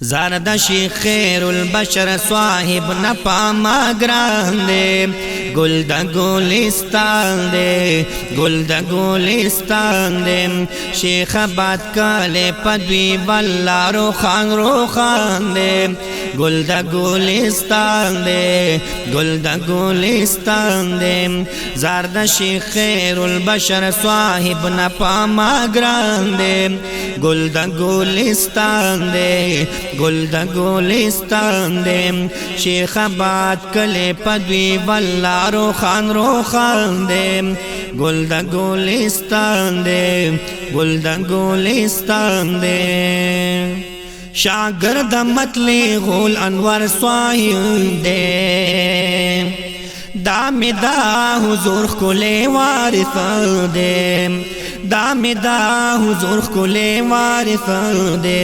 زارد شیخ خیر البشر صاحب نپاما گران دے گل دا گلستان دے گل دا گلستان دے شیخ آباد کالے پدوی واللہ روخان دے گل دا گلستان دے گل دا گلستان دے زارد شیخ خیر البشر صاحب نپاما گران دے گل دا گلستان دے گل دا گلستان دے شیخ آباد کلے پدوی واللہ روخان دے گل دا گلستان دے گل دا گلستان دے شاگرد مطلع غول انور صاحب دے دامی دا حضور کلے وارث دے دامی دا حضور کلے وارث دے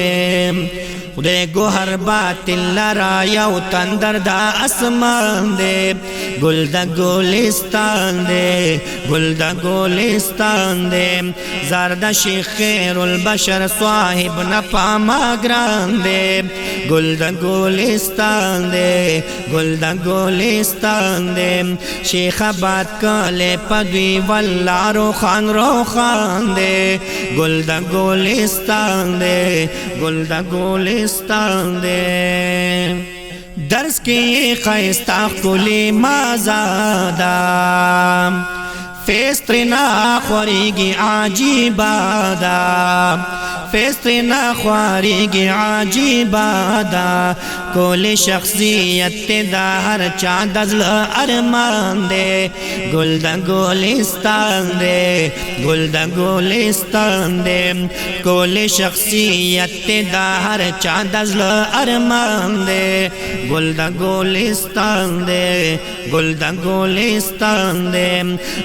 خدای گوهر باطل لرا یو تندر دا اسمان دے گل دا گلستان دے گل دا گلستان دے زارد شیخ خیر البشر صاحب نپاما گران دے گل دا گلستان دے گل دا گلستان دے شیخ آباد کالے پدوی واللہ روخان دے گل دا گلستان دے گل دا گلستان دے درس کی خیستہ کلی مازادا فیسترنا خوریگی عجیبادا فیسترنا خوریگی عجیبادا کل شخصیت دا ہر چاندزل ارمان دے گل دا گلستان دے گل دا گلستان دے کل شخصیت دا ہر چاندزل ارمان دے گل دا گلستان دے گل دا گلستان دے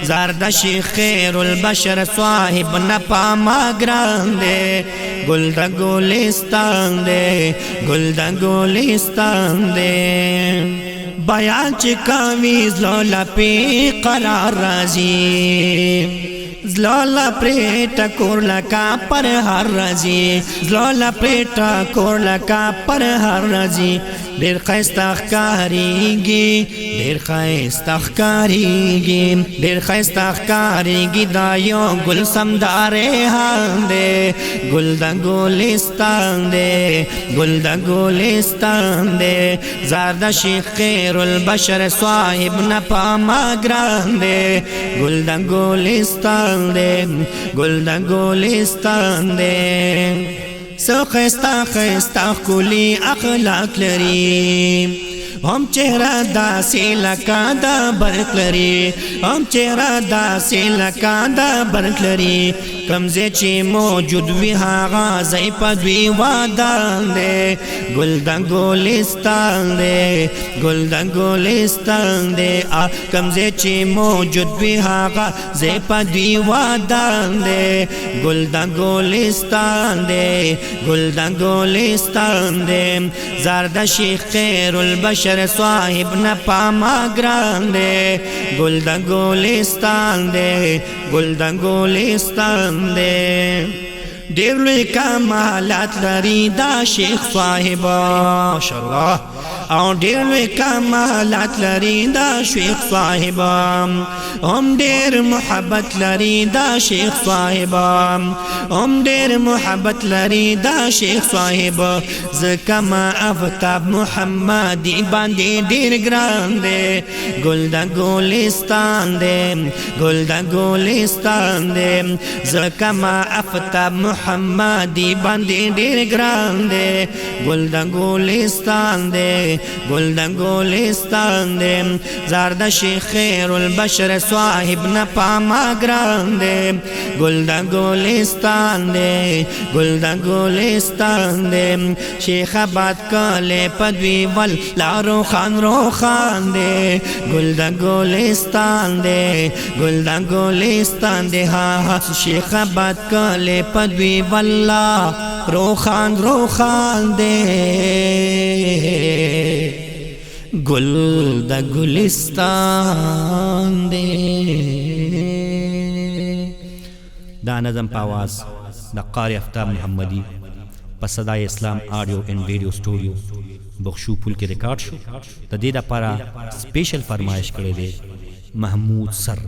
زارد شیخ خیر البشر صاحب نپاما گران دے گل دا گلستان دے گل دا گلستان دے بیان چکاوی زلولا پی قرار رازی زلولا پریٹا کور لکا پر ہر رازی زلولا پریٹا کور لکا پر ہر رازی دیر خیستخ کاریگی دیر خیستخ کاریگی دیر خیستخ کاریگی دا یو گل سمدارے ہاں دے گل دا گلستان دے گل دا گلستان دے زارد شیخ خیر البشر صاحب نپاما گران دے گل دا گلستان دے گل دا گلستان دے سو خیستا خیستا کلی اخلاق لری ہم چہرہ دا سی لکا دا برق لری ہم چہرہ دا سی لکا دا برق لری کمزے چی موجود وی ہاغا زی پدوی وادان دے گل دا گلستان دے گل دا گلستان دے کمزے چی موجود وی ہاغا زی پدوی وادان دے گل دا گلستان دے گل دا گلستان دے زارد شیخ خیر البشر صاحب نپاما گران دے گل دا گلستان دے گل دا گلستان دے دیر لوی کمالات لری دا شیخ صاحب ماشاءاللہ او دیر لوی کمالات لری دا شیخ صاحب ہم دیر محبت لری دا شیخ صاحب ہم دیر محبت لری دا شیخ صاحب زکما افتاب محمدی باندی دیر گران دے گل دا گلستان دے گل دا گلستان دے زکما افتاب محمدی باندی دیر گران دے گل دا گلستان دے گل دا گلستان دے زارد شیخ خیر البشر صاحب نپاما گران دے گل دا گلستان دے گل دا گلستان دے شیخ آباد کالے پدوی واللہ روخان دے گل دا گلستان دے گل دا گلستان دے ہاں شیخ آباد کالے پدوی واللہ روخان دے گل دا گلستان دے دا نظم پاواز دا قاری افتاب محمدی په صدای اسلام آډیو اینڈ ویډیو سټوډیو بخشو پل کې ریکارډ شو. د دې لپاره سپیشل فرمایش کړی دی محمود سر.